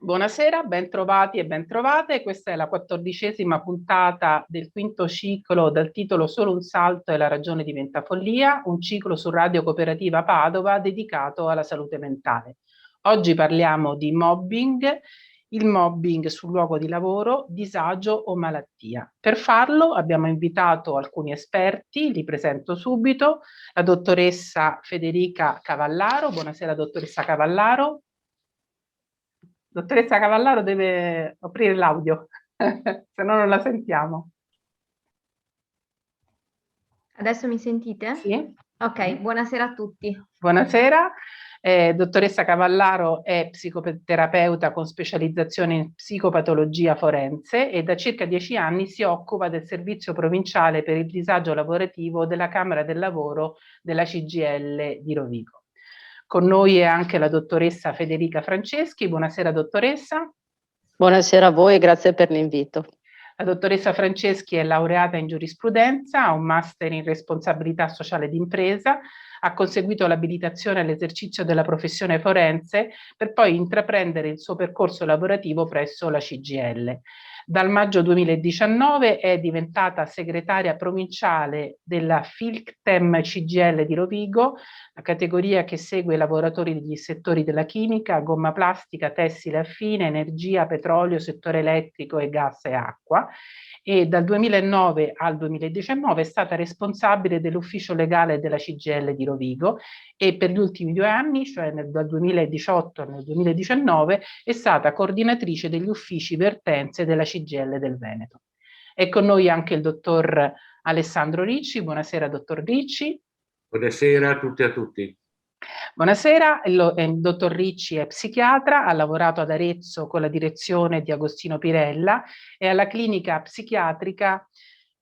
Buonasera, ben trovati e ben trovate. Questa è la 14ª puntata del quinto ciclo dal titolo Solo un salto e la ragione diventa follia, un ciclo su Radio Cooperativa Padova dedicato alla salute mentale. Oggi parliamo di mobbing, il mobbing sul luogo di lavoro, disagio o malattia. Per farlo abbiamo invitato alcuni esperti, li presento subito, la dottoressa Federica Cavallaro. Buonasera dottoressa Cavallaro. Dottoressa Cavallaro deve aprire l'audio, se no non la sentiamo. Adesso mi sentite? Sì. Ok, buonasera a tutti. Buonasera, dottoressa Cavallaro è psicoterapeuta con specializzazione in psicopatologia forense e da circa 10 anni si occupa del servizio provinciale per il disagio lavorativo della Camera del Lavoro della CGIL di Rovigo. Con noi è anche la dottoressa Federica Franceschi. Buonasera dottoressa. Buonasera a voi e grazie per l'invito. La dottoressa Franceschi è laureata in giurisprudenza, ha un master in responsabilità sociale d'impresa, ha conseguito l'abilitazione all'esercizio della professione forense per poi intraprendere il suo percorso lavorativo presso la CGIL. Dal maggio 2019 è diventata segretaria provinciale della Filctem CGIL di Rovigo, la categoria che segue i lavoratori degli settori della chimica, gomma plastica, tessile affine, energia, petrolio, settore elettrico e gas e acqua. E dal 2009 al 2019 è stata responsabile dell'ufficio legale della CGIL di Rovigo e per gli ultimi 2 anni, cioè dal 2018 al 2019, è stata coordinatrice degli uffici vertenze della CGIL del Veneto. È con noi anche il dottor Alessandro Ricci. Buonasera dottor Ricci. Buonasera a tutti e a tutti. Buonasera, il dottor Ricci è psichiatra, ha lavorato ad Arezzo con la direzione di Agostino Pirella e alla clinica psichiatrica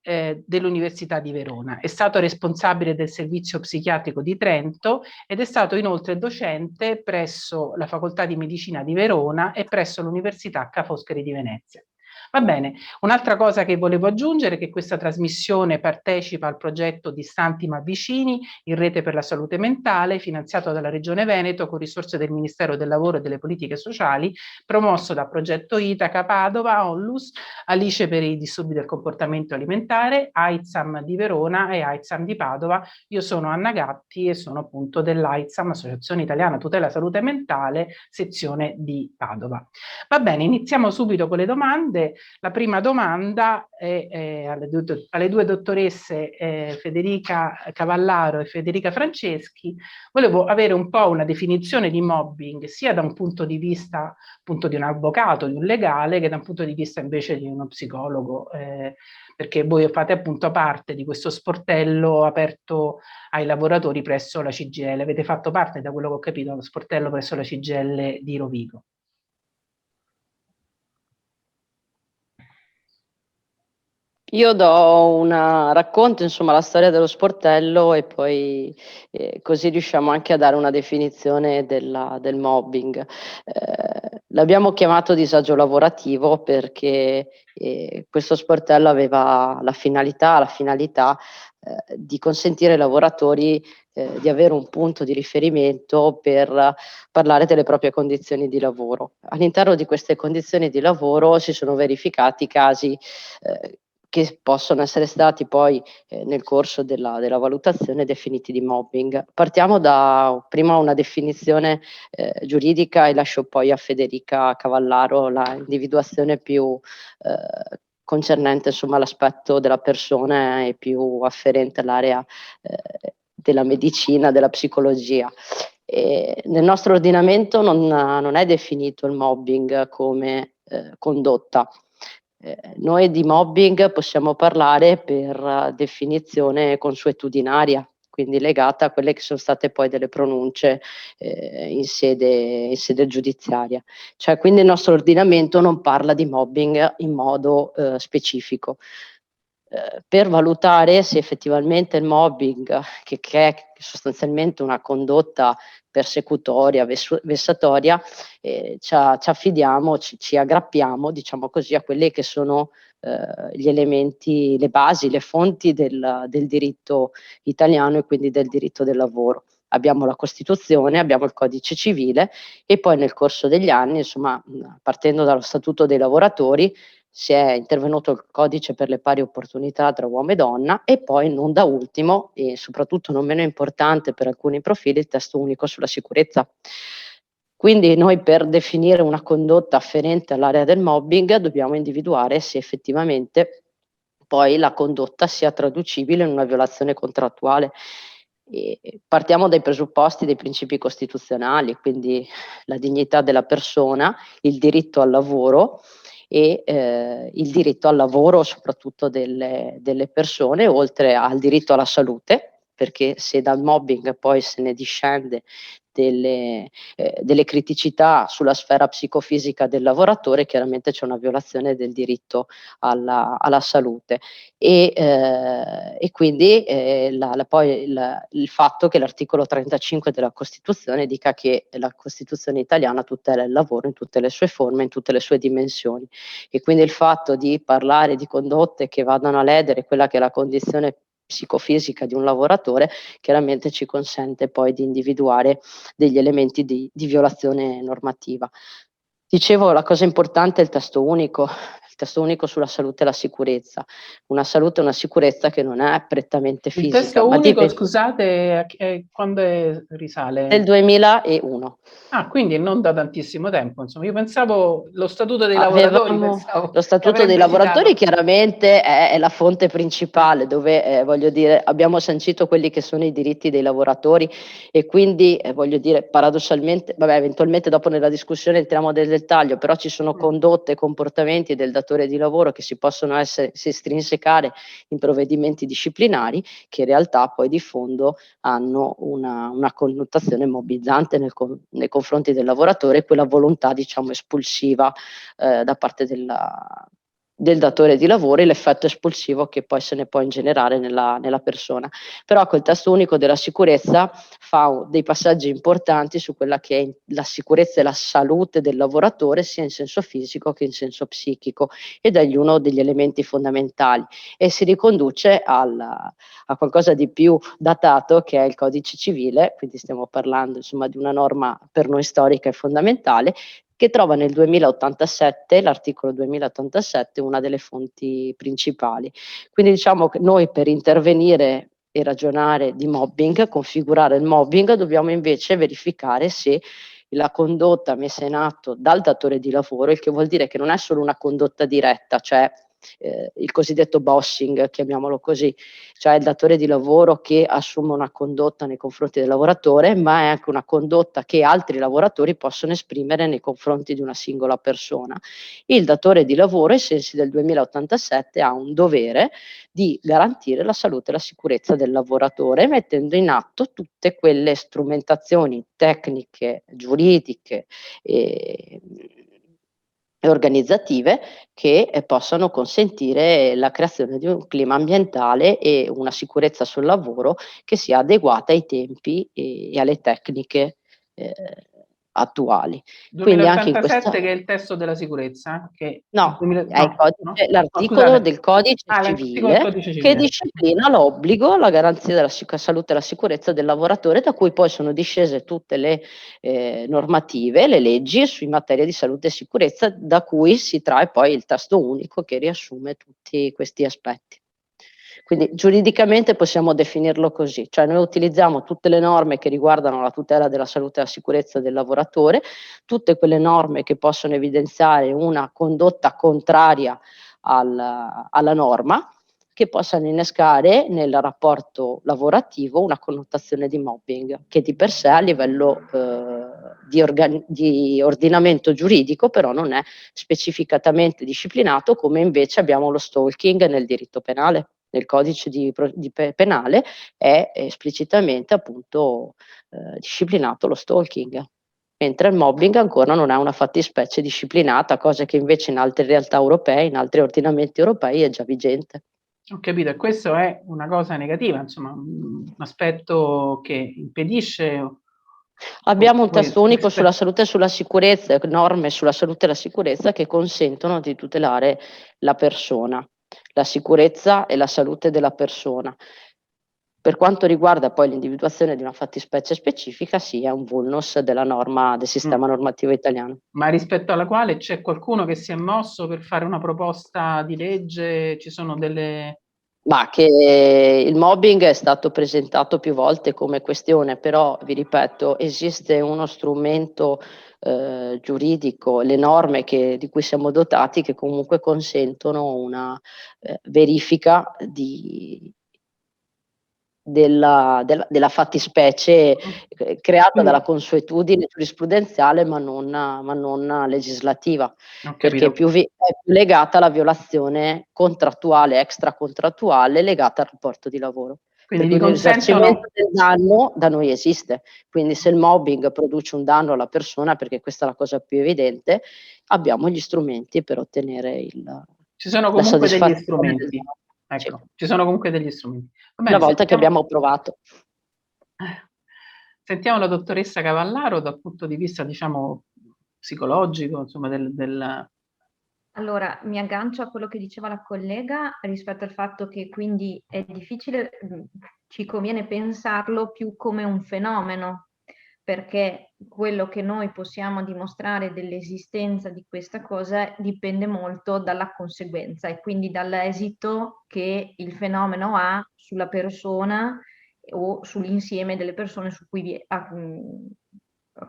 dell'Università di Verona. È stato responsabile del servizio psichiatrico di Trento ed è stato inoltre docente presso la Facoltà di Medicina di Verona e presso l'Università Ca' Foscari di Venezia. Va bene, un'altra cosa che volevo aggiungere è che questa trasmissione partecipa al progetto Distanti ma Vicini in rete per la salute mentale, finanziato dalla Regione Veneto con risorse del Ministero del Lavoro e delle Politiche Sociali, promosso da Progetto Itaca Padova, Onlus, Alice per i disturbi del comportamento alimentare, AIDSAM di Verona e AIDSAM di Padova. Io sono Anna Gatti e sono appunto dell'AIDSAM, Associazione Italiana Tutela Salute Mentale, sezione di Padova. Va bene, iniziamo subito con le domande. La prima domanda è alle due dottoresse Federica Cavallaro e Federica Franceschi. Volevo avere un po' una definizione di mobbing sia da un punto di vista appunto di un avvocato, di un legale, che da un punto di vista invece di uno psicologo, perché voi fate appunto parte di questo sportello aperto ai lavoratori presso la CGIL. Avete fatto parte, da quello che ho capito, dello sportello presso la CGIL di Rovigo. Io racconto insomma la storia dello sportello e poi così riusciamo anche a dare una definizione del mobbing. L'abbiamo chiamato disagio lavorativo perché questo sportello aveva la finalità di consentire ai lavoratori di avere un punto di riferimento per parlare delle proprie condizioni di lavoro. All'interno di queste condizioni di lavoro si sono verificati casi che possono essere stati poi nel corso della valutazione definiti di mobbing. Partiamo da prima una definizione giuridica e lascio poi a Federica Cavallaro la individuazione più concernente insomma l'aspetto della persona e più afferente all'area della medicina, della psicologia. Nel nostro ordinamento non è definito il mobbing come condotta. Noi di mobbing possiamo parlare per definizione consuetudinaria, quindi legata a quelle che sono state poi delle pronunce in sede giudiziaria. Cioè, quindi il nostro ordinamento non parla di mobbing in modo specifico. Per valutare se effettivamente il mobbing, che è sostanzialmente una condotta persecutoria, vessatoria, ci affidiamo, ci aggrappiamo, diciamo così, a quelli che sono gli elementi, le basi, le fonti del diritto italiano e quindi del diritto del lavoro. abbiamo la Costituzione, abbiamo il Codice Civile e poi nel corso degli anni, insomma, partendo dallo Statuto dei lavoratori, si è intervenuto il Codice per le pari opportunità tra uomo e donna e poi, non da ultimo, e soprattutto non meno importante per alcuni profili, il Testo Unico sulla sicurezza. Quindi noi, per definire una condotta afferente all'area del mobbing, dobbiamo individuare se effettivamente poi la condotta sia traducibile in una violazione contrattuale. Partiamo dai presupposti dei principi costituzionali, quindi la dignità della persona, il diritto al lavoro e il diritto al lavoro soprattutto delle persone, oltre al diritto alla salute, perché se dal mobbing poi se ne discende delle criticità sulla sfera psicofisica del lavoratore, chiaramente c'è una violazione del diritto alla salute. E quindi il fatto che l'articolo 35 della Costituzione dica che la Costituzione italiana tutela il lavoro in tutte le sue forme, in tutte le sue dimensioni, e quindi il fatto di parlare di condotte che vadano a ledere quella che è la condizione psicofisica di un lavoratore chiaramente ci consente poi di individuare degli elementi di violazione normativa. Dicevo, la cosa importante è il testo unico sulla salute e la sicurezza. Una salute e una sicurezza che non è prettamente Il fisica, testo ma unico, scusate, quando risale? del 2001. Ah, quindi non da tantissimo tempo, insomma. Io pensavo lo Statuto dei lavoratori, pensavo Lo che Statuto dei avrebbe lavoratori citato. chiaramente è la fonte principale dove, voglio dire, abbiamo sancito quelli che sono i diritti dei lavoratori e quindi, voglio dire, paradossalmente, vabbè, eventualmente dopo nella discussione entriamo nel dettaglio, però ci sono condotte e comportamenti del datore di lavoro che si possono si estrinsecare in provvedimenti disciplinari che in realtà poi di fondo hanno una connotazione mobbizzante nei confronti del lavoratore, quella volontà, diciamo, espulsiva da parte del datore di lavoro e l'effetto espulsivo che poi se ne può ingenerare nella persona. Però col testo unico della sicurezza fa dei passaggi importanti su quella che è la sicurezza e la salute del lavoratore, sia in senso fisico che in senso psichico, ed è uno degli elementi fondamentali e si riconduce a qualcosa di più datato che è il Codice Civile, quindi stiamo parlando insomma di una norma per noi storica e fondamentale, che trova nel 2087, l'articolo 2087, una delle fonti principali. Quindi diciamo che noi, per intervenire e ragionare di mobbing, configurare il mobbing, dobbiamo invece verificare se la condotta messa in atto dal datore di lavoro, il che vuol dire che non è solo una condotta diretta, cioè il cosiddetto bossing, chiamiamolo così, cioè il datore di lavoro che assume una condotta nei confronti del lavoratore, ma è anche una condotta che altri lavoratori possono esprimere nei confronti di una singola persona. Il datore di lavoro, ai sensi del 2087, ha un dovere di garantire la salute e la sicurezza del lavoratore, mettendo in atto tutte quelle strumentazioni tecniche, giuridiche e organizzative che possano consentire la creazione di un clima ambientale e una sicurezza sul lavoro che sia adeguata ai tempi e alle tecniche attuali. Quindi anche in questa 2087 che è il testo della sicurezza? Che No, è il no, no? codice, No, l'articolo scusate. del Codice L'articolo del Civile Codice che Civile. disciplina l'obbligo, la garanzia della salute e la sicurezza del lavoratore, da cui poi sono discese tutte le normative, le leggi in materia di salute e sicurezza, da cui si trae poi il testo unico che riassume tutti questi aspetti. Quindi giuridicamente possiamo definirlo così, cioè noi utilizziamo tutte le norme che riguardano la tutela della salute e la sicurezza del lavoratore, tutte quelle norme che possono evidenziare una condotta contraria alla norma, che possano innescare nel rapporto lavorativo una connotazione di mobbing, che di per sé a livello di ordinamento giuridico però non è specificatamente disciplinato, come invece abbiamo lo stalking nel diritto penale. Nel codice penale è esplicitamente appunto disciplinato lo stalking, mentre il mobbing ancora non è una fattispecie disciplinata, cosa che invece in altre realtà europee, in altri ordinamenti europei è già vigente. Ho capito, e questo è una cosa negativa, insomma, un aspetto che impedisce. Abbiamo un testo unico sulla salute e sulla sicurezza, norme sulla salute e la sicurezza che consentono di tutelare la persona, la sicurezza e la salute della persona. Per quanto riguarda poi l'individuazione di una fattispecie specifica, sì, è un vulnus della norma, del sistema normativo italiano. Ma rispetto alla quale c'è qualcuno che si è mosso per fare una proposta di legge? Ci sono delle... Ma che il mobbing è stato presentato più volte come questione, però vi ripeto, esiste uno strumento giuridico, le norme di cui siamo dotati, che comunque consentono una verifica della fattispecie creata dalla consuetudine giurisprudenziale, ma non legislativa, perché è più legata alla violazione contrattuale, extracontrattuale, legata al rapporto di lavoro. Quindi il risarcimento del danno da noi esiste, quindi se il mobbing produce un danno alla persona, perché questa è la cosa più evidente, abbiamo gli strumenti per ottenere ci sono comunque degli strumenti. Ecco, sì. ci sono comunque degli strumenti. Va bene, una volta che abbiamo provato. Sentiamo la dottoressa Cavallaro dal punto di vista, diciamo, psicologico, insomma, Allora, mi aggancio a quello che diceva la collega rispetto al fatto che quindi è difficile, ci conviene pensarlo più come un fenomeno, perché quello che noi possiamo dimostrare dell'esistenza di questa cosa dipende molto dalla conseguenza e quindi dall'esito che il fenomeno ha sulla persona o sull'insieme delle persone a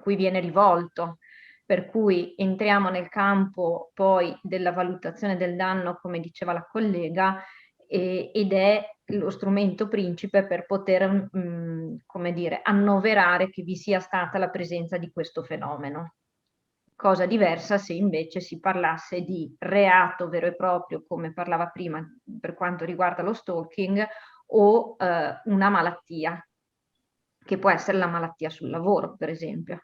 cui viene rivolto. Per cui entriamo nel campo poi della valutazione del danno, come diceva la collega, ed è lo strumento principe per poter, come dire, annoverare che vi sia stata la presenza di questo fenomeno. Cosa diversa se invece si parlasse di reato vero e proprio, come parlava prima per quanto riguarda lo stalking, o una malattia, che può essere la malattia sul lavoro, per esempio.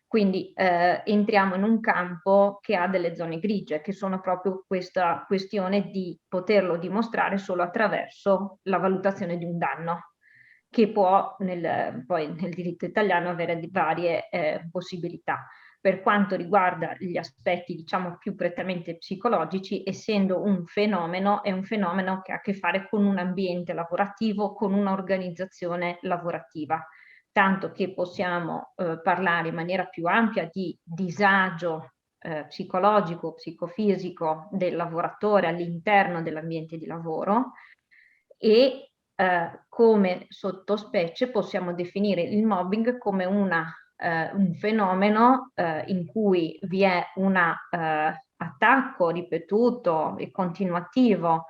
Quindi entriamo in un campo che ha delle zone grigie, che sono proprio questa questione di poterlo dimostrare solo attraverso la valutazione di un danno, che può poi nel diritto italiano avere varie possibilità. Per quanto riguarda gli aspetti, diciamo, più prettamente psicologici, essendo un fenomeno, è un fenomeno che ha a che fare con un ambiente lavorativo, con un'organizzazione lavorativa, tanto che possiamo parlare in maniera più ampia di disagio psicologico, psicofisico del lavoratore all'interno dell'ambiente di lavoro e come sottospecie possiamo definire il mobbing come un fenomeno in cui vi è un attacco ripetuto e continuativo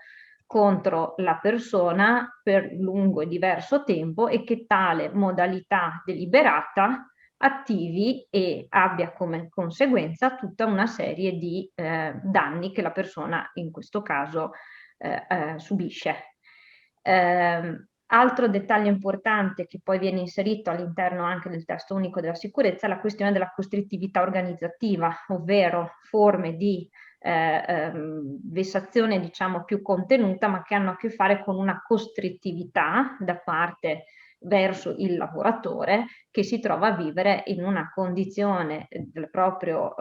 contro la persona per lungo e diverso tempo e che tale modalità deliberata attivi e abbia come conseguenza tutta una serie di danni che la persona in questo caso subisce. Altro dettaglio importante che poi viene inserito all'interno anche del testo unico della sicurezza è la questione della costrittività organizzativa, ovvero forme di vessazione diciamo più contenuta ma che hanno a che fare con una costrittività da parte verso il lavoratore che si trova a vivere in una condizione nel proprio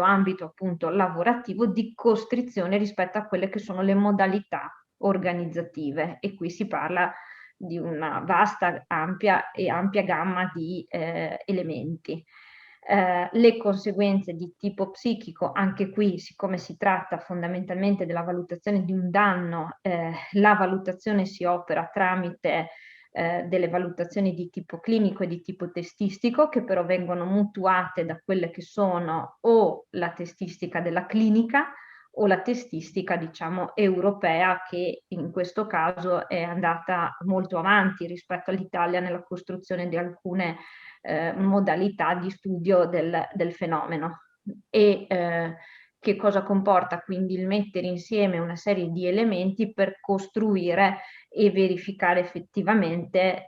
ambito appunto lavorativo di costrizione rispetto a quelle che sono le modalità organizzative e qui si parla di una vasta, ampia gamma di elementi. Le conseguenze di tipo psichico, anche qui, siccome si tratta fondamentalmente della valutazione di un danno, la valutazione si opera tramite delle valutazioni di tipo clinico e di tipo testistico, che però vengono mutuate da quelle che sono o la testistica della clinica o la testistica, diciamo, europea, che in questo caso è andata molto avanti rispetto all'Italia nella costruzione di alcune modalità di studio del fenomeno. E che cosa comporta quindi il mettere insieme una serie di elementi per costruire e verificare effettivamente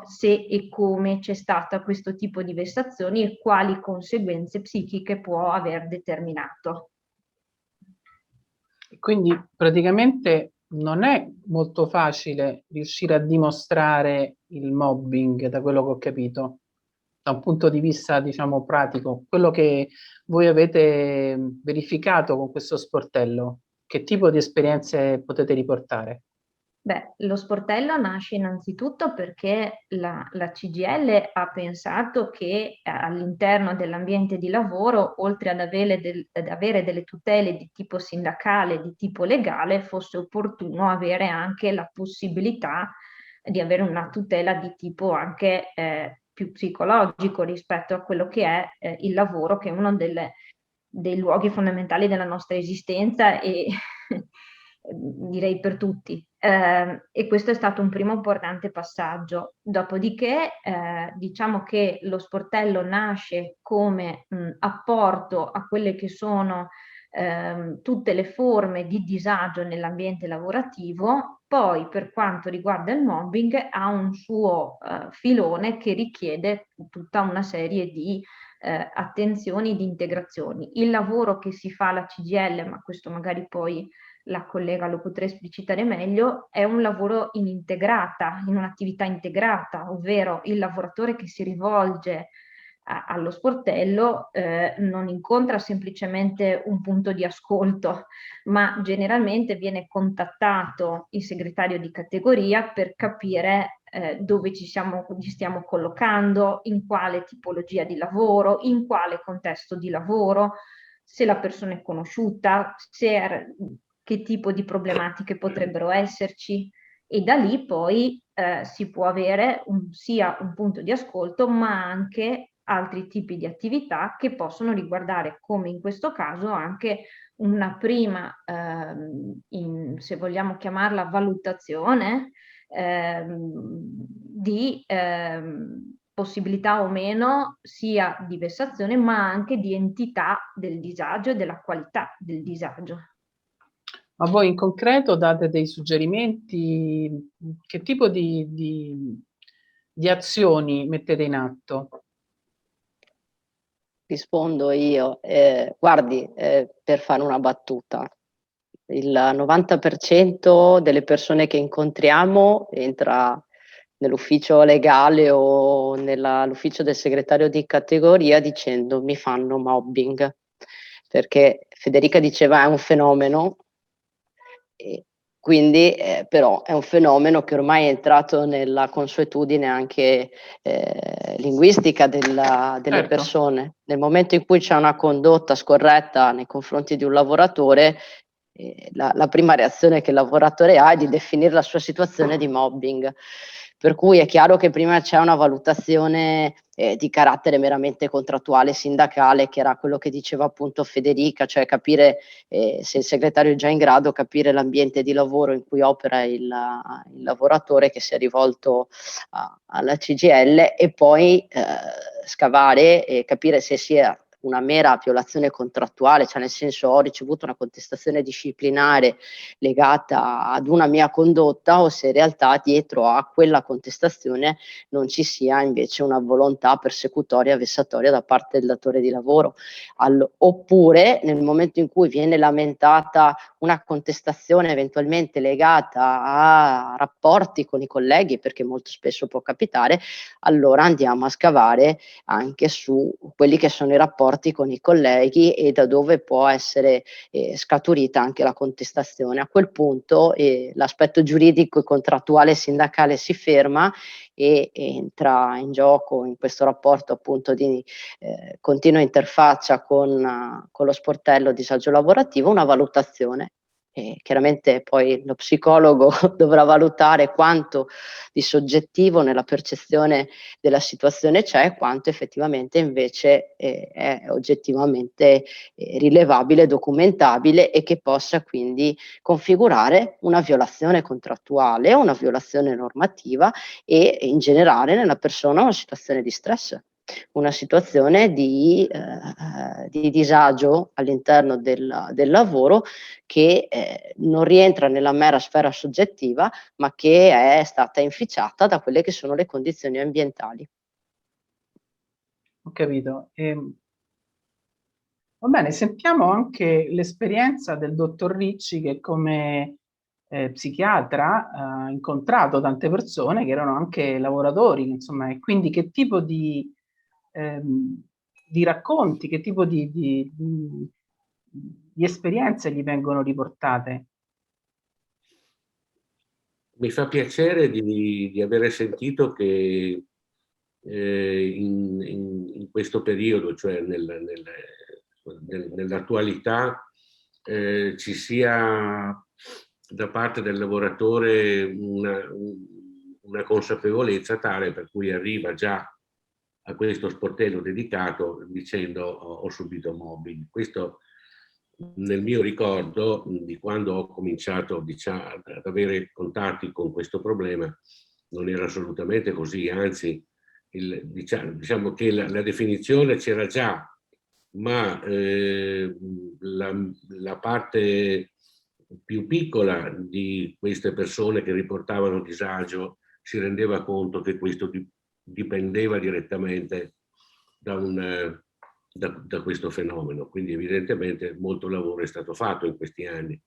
se e come c'è stato questo tipo di vessazioni e quali conseguenze psichiche può aver determinato. Quindi praticamente non è molto facile riuscire a dimostrare il mobbing, da quello che ho capito, da un punto di vista, diciamo, pratico. Quello che voi avete verificato con questo sportello, che tipo di esperienze potete riportare? Beh, lo sportello nasce innanzitutto perché la CGIL ha pensato che all'interno dell'ambiente di lavoro, oltre ad avere delle tutele di tipo sindacale, di tipo legale, fosse opportuno avere anche la possibilità di avere una tutela di tipo anche più psicologico rispetto a quello che è il lavoro, che è uno dei luoghi fondamentali della nostra esistenza e direi per tutti. E questo è stato un primo importante passaggio. Dopodiché diciamo che lo sportello nasce come apporto a quelle che sono tutte le forme di disagio nell'ambiente lavorativo. Poi per quanto riguarda il mobbing ha un suo filone che richiede tutta una serie di attenzioni, di integrazioni. Il lavoro che si fa alla CGIL, ma questo magari poi la collega lo potrà esplicitare meglio, è un lavoro in un'attività integrata, ovvero il lavoratore che si rivolge allo sportello non incontra semplicemente un punto di ascolto, ma generalmente viene contattato il segretario di categoria per capire dove ci stiamo collocando, in quale tipologia di lavoro, in quale contesto di lavoro, se la persona è conosciuta, che tipo di problematiche potrebbero esserci, e da lì poi si può avere sia un punto di ascolto, ma anche altri tipi di attività che possono riguardare, come in questo caso, anche una prima, se vogliamo chiamarla valutazione, di possibilità o meno sia di vessazione, ma anche di entità del disagio e della qualità del disagio. Ma voi in concreto date dei suggerimenti? Che tipo di azioni mettete in atto? Rispondo io. Guardi, per fare una battuta, il 90% delle persone che incontriamo entra nell'ufficio legale o nell'ufficio del segretario di categoria dicendo mi fanno mobbing, perché Federica diceva è un fenomeno, e quindi però è un fenomeno che ormai è entrato nella consuetudine anche linguistica delle Certo. persone. Nel momento in cui c'è una condotta scorretta nei confronti di un lavoratore, la prima reazione che il lavoratore ha è di definire la sua situazione di mobbing. Per cui è chiaro che prima c'è una valutazione di carattere meramente contrattuale, sindacale, che era quello che diceva appunto Federica, cioè capire se il segretario è già in grado, capire l'ambiente di lavoro in cui opera il lavoratore che si è rivolto alla CGIL, e poi scavare e capire se sia una mera violazione contrattuale, cioè nel senso ho ricevuto una contestazione disciplinare legata ad una mia condotta, o se in realtà dietro a quella contestazione non ci sia invece una volontà persecutoria, vessatoria da parte del datore di lavoro. Oppure nel momento in cui viene lamentata una contestazione eventualmente legata a rapporti con i colleghi, perché molto spesso può capitare, allora andiamo a scavare anche su quelli che sono i rapporti con i colleghi e da dove può essere scaturita anche la contestazione. A quel punto l'aspetto giuridico e contrattuale sindacale si ferma e entra in gioco, in questo rapporto appunto di continua interfaccia con lo sportello disagio lavorativo, una valutazione. E chiaramente poi lo psicologo dovrà valutare quanto di soggettivo nella percezione della situazione c'è e quanto effettivamente invece è oggettivamente rilevabile, documentabile, e che possa quindi configurare una violazione contrattuale o una violazione normativa e in generale nella persona una situazione di stress, una situazione di disagio all'interno del lavoro che non rientra nella mera sfera soggettiva, ma che è stata inficiata da quelle che sono le condizioni ambientali. Ho capito. Va bene, sentiamo anche l'esperienza del dottor Ricci, che come psichiatra ha incontrato tante persone che erano anche lavoratori, insomma, e quindi che tipo di racconti, che tipo di esperienze gli vengono riportate? Mi fa piacere di avere sentito che in questo periodo, cioè nell'attualità, ci sia da parte del lavoratore una consapevolezza tale per cui arriva già a questo sportello dedicato dicendo ho subito mobbing. Questo nel mio ricordo di quando ho cominciato, diciamo, ad avere contatti con questo problema non era assolutamente così, anzi diciamo che la definizione c'era già, ma la parte più piccola di queste persone che riportavano disagio si rendeva conto che questo dipendeva direttamente da questo fenomeno. Quindi evidentemente molto lavoro è stato fatto in questi anni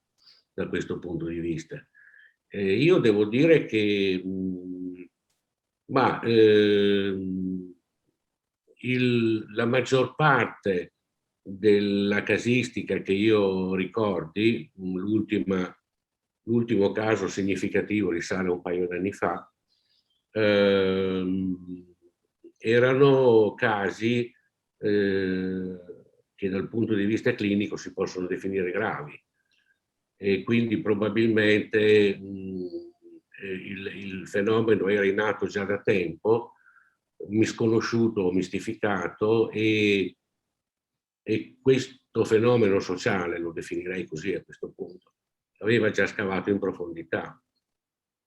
da questo punto di vista. Io devo dire che la maggior parte della casistica che io ricordi, l'ultimo caso significativo risale a un paio d'anni fa, erano casi che dal punto di vista clinico si possono definire gravi e quindi probabilmente il fenomeno era in atto già da tempo, misconosciuto o mistificato, e questo fenomeno sociale, lo definirei così a questo punto, aveva già scavato in profondità.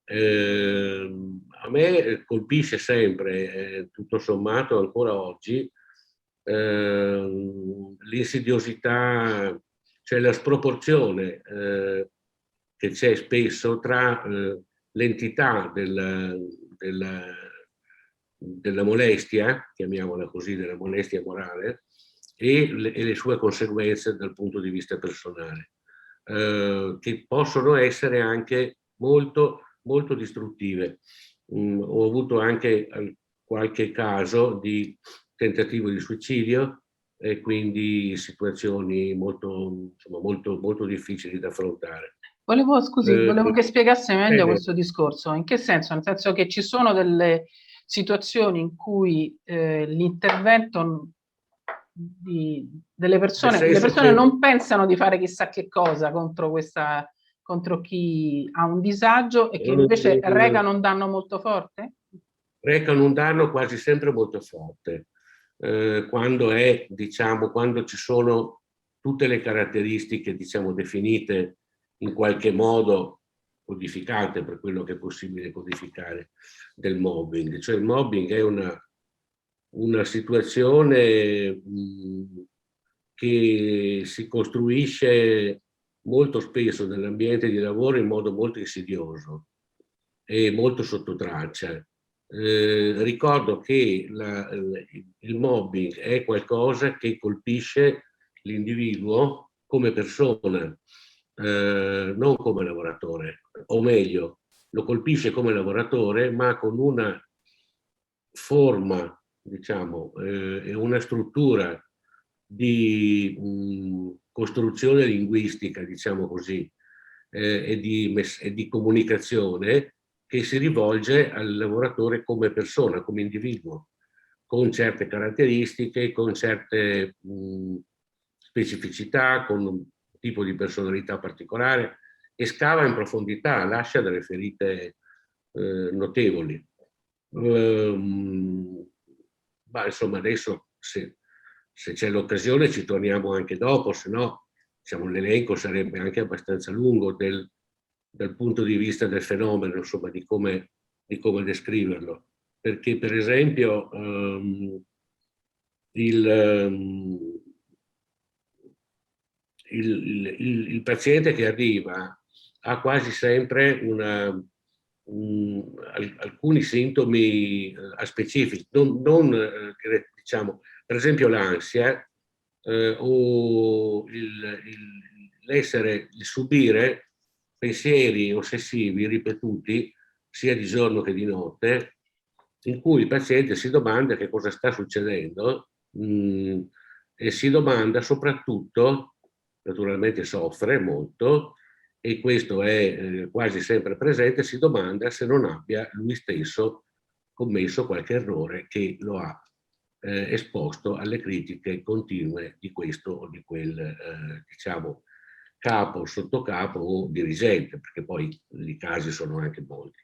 A me colpisce sempre, tutto sommato ancora oggi, l'insidiosità, cioè la sproporzione che c'è spesso tra l'entità della molestia, chiamiamola così, della molestia morale, e le sue conseguenze dal punto di vista personale, che possono essere anche molto, molto distruttive. Ho avuto anche qualche caso di tentativo di suicidio e quindi situazioni molto, insomma, molto, molto difficili da affrontare. Volevo che spiegasse meglio questo discorso. In che senso? Nel senso che ci sono delle situazioni in cui l'intervento delle persone, le persone non pensano di fare chissà che cosa contro chi ha un disagio e che invece recano un danno molto forte? Recano un danno quasi sempre molto forte. Quando ci sono tutte le caratteristiche, diciamo, definite in qualche modo, codificate per quello che è possibile codificare, del mobbing. Cioè il mobbing è una situazione che si costruisce molto spesso nell'ambiente di lavoro in modo molto insidioso e molto sotto traccia. Ricordo che il mobbing è qualcosa che colpisce l'individuo come persona, non come lavoratore, o meglio, lo colpisce come lavoratore, ma con una forma, diciamo, e una struttura di costruzione linguistica, diciamo così, e di comunicazione che si rivolge al lavoratore come persona, come individuo, con certe caratteristiche, con certe specificità, con un tipo di personalità particolare, e scava in profondità, lascia delle ferite notevoli. Insomma, adesso se c'è l'occasione ci torniamo anche dopo, se no, diciamo, l'elenco sarebbe anche abbastanza lungo dal punto di vista del fenomeno, insomma, di come descriverlo. Perché, per esempio, il paziente che arriva ha quasi sempre alcuni sintomi aspecifici, diciamo, per esempio l'ansia o il subire pensieri ossessivi ripetuti sia di giorno che di notte, in cui il paziente si domanda che cosa sta succedendo e si domanda soprattutto, naturalmente soffre molto, e questo è quasi sempre presente, si domanda se non abbia lui stesso commesso qualche errore che lo ha esposto alle critiche continue di questo o di quel, diciamo, capo, sottocapo o dirigente, perché poi i casi sono anche molti.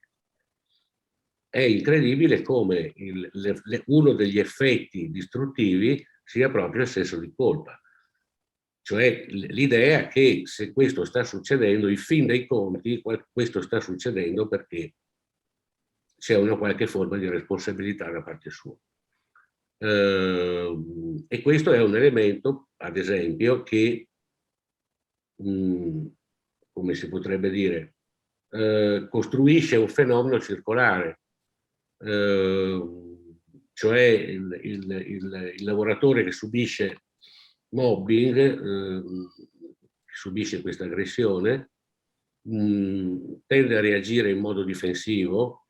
È incredibile come uno degli effetti distruttivi sia proprio il senso di colpa, cioè l'idea che se questo sta succedendo, in fin dei conti, questo sta succedendo perché c'è una qualche forma di responsabilità da parte sua. E questo è un elemento, ad esempio, che, come si potrebbe dire, costruisce un fenomeno circolare, cioè il lavoratore che subisce mobbing, che subisce questa aggressione, tende a reagire in modo difensivo,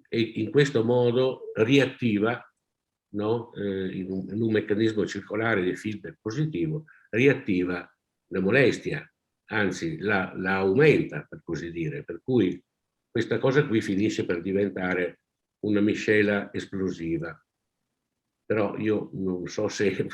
e in questo modo riattiva, no? In un meccanismo circolare di feedback positivo, riattiva la molestia, anzi la aumenta, per così dire, per cui questa cosa qui finisce per diventare una miscela esplosiva. Però io non so se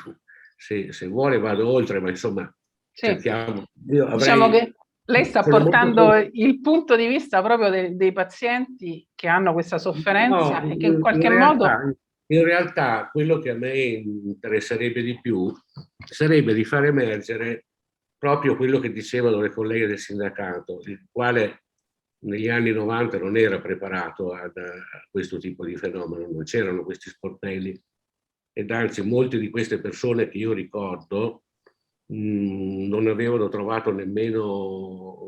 vuole vado oltre, ma insomma cerchiamo. Diciamo che lei sta portando il punto di vista proprio dei pazienti che hanno questa sofferenza e che in qualche modo... In realtà quello che a me interesserebbe di più sarebbe di far emergere proprio quello che dicevano le colleghe del sindacato, il quale negli anni 90 non era preparato a questo tipo di fenomeno, non c'erano questi sportelli, ed anzi molte di queste persone che io ricordo non avevano trovato nemmeno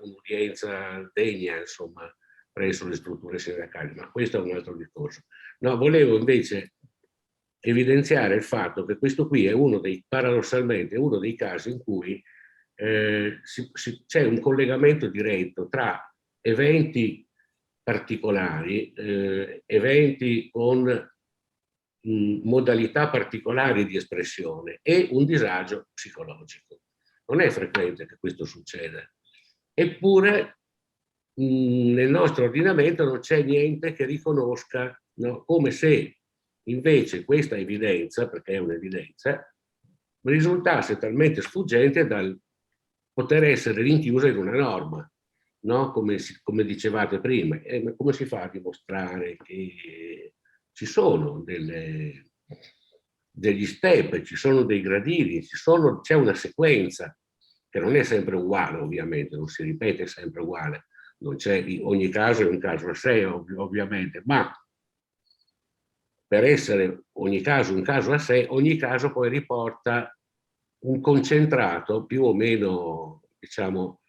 un'udienza degna, insomma, presso le strutture sindacali, ma questo è un altro discorso. No, volevo invece evidenziare il fatto che questo qui è paradossalmente uno dei casi in cui c'è un collegamento diretto tra eventi particolari, eventi con modalità particolari di espressione e un disagio psicologico. Non è frequente che questo succeda. Eppure nel nostro ordinamento non c'è niente che riconosca, no? Come se invece questa evidenza, perché è un'evidenza, risultasse talmente sfuggente dal poter essere rinchiusa in una norma, no? Come dicevate prima. Ma come si fa a dimostrare che ci sono degli step, ci sono dei gradini, c'è una sequenza che non è sempre uguale, ovviamente, non si ripete sempre uguale, non c'è, ogni caso è un caso a sé, ovviamente, ma per essere ogni caso un caso a sé, ogni caso poi riporta un concentrato più o meno, diciamo,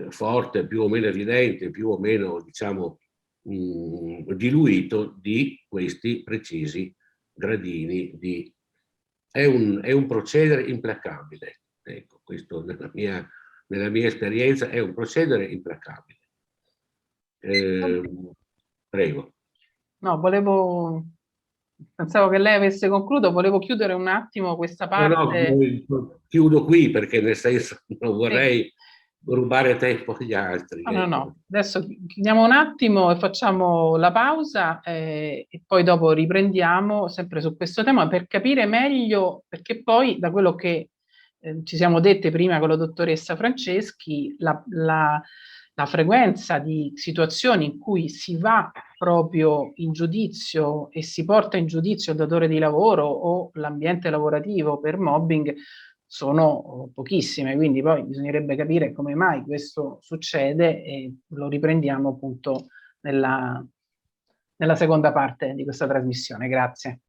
forte, più o meno evidente, più o meno, diciamo, diluito di questi precisi gradini di... È un procedere implacabile. Ecco, questo nella mia esperienza è un procedere implacabile. Prego. No, pensavo che lei avesse concluso, volevo chiudere un attimo questa parte. No, chiudo qui perché nel senso non vorrei rubare tempo agli altri. No. Adesso chiudiamo un attimo e facciamo la pausa e poi dopo riprendiamo sempre su questo tema per capire meglio, perché poi da quello che ci siamo dette prima con la dottoressa Franceschi, la frequenza di situazioni in cui si va proprio in giudizio e si porta in giudizio il datore di lavoro o l'ambiente lavorativo per mobbing sono pochissime, quindi poi bisognerebbe capire come mai questo succede e lo riprendiamo appunto nella seconda parte di questa trasmissione. Grazie.